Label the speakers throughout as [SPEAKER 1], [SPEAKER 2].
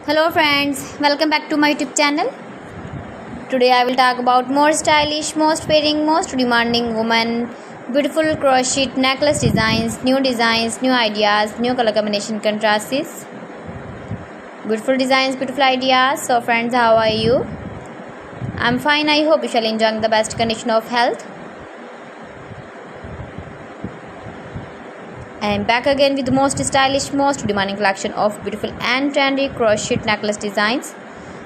[SPEAKER 1] Hello friends, welcome back to my YouTube channel. Today I will talk about more stylish, most fitting, most demanding women, beautiful crochet necklace designs, new ideas, new color combination contrasts. Beautiful designs, beautiful ideas. So friends, how are you? I'm fine. I hope you shall enjoy the best condition of health. I am back again with the most stylish, most demanding collection of beautiful and trendy crochet necklace designs.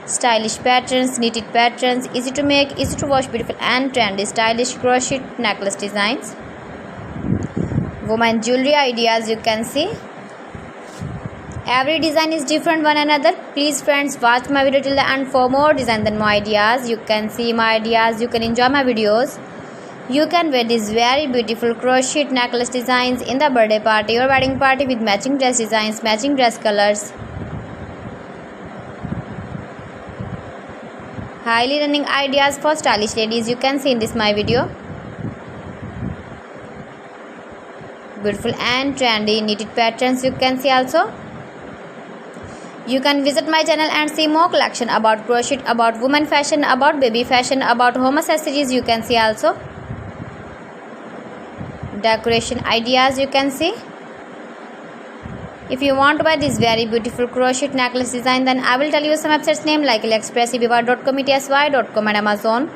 [SPEAKER 1] Stylish patterns, knitted patterns, easy to make, easy to wash, beautiful and trendy stylish crochet necklace designs. Woman jewelry ideas, you can see. Every design is different one another. Please friends, watch my video till the end for more designs and more ideas. You can see my ideas, you can enjoy my videos. You can wear these very beautiful crochet necklace designs in the birthday party or wedding party with matching dress designs, matching dress colors. Highly running ideas for stylish ladies, you can see in this my video. Beautiful and trendy knitted patterns, you can see also. You can visit my channel and see more collection about crochet, about women fashion, about baby fashion, about home accessories, you can see also. Decoration ideas, you can see. If you want to buy this very beautiful crochet necklace design, then I will tell you some websites name like AliExpress, eBay.com, ETSY.com and Amazon.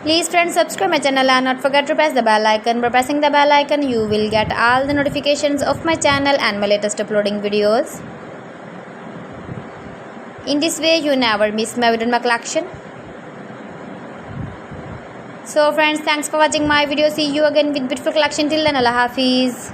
[SPEAKER 1] Please friends, subscribe my channel and not forget to press the bell icon. By pressing the bell icon, you will get all the notifications of my channel and my latest uploading videos. In this way, you never miss my video in my collection. So friends, thanks for watching my video. See you again with beautiful collection. Till then, Allah Hafiz.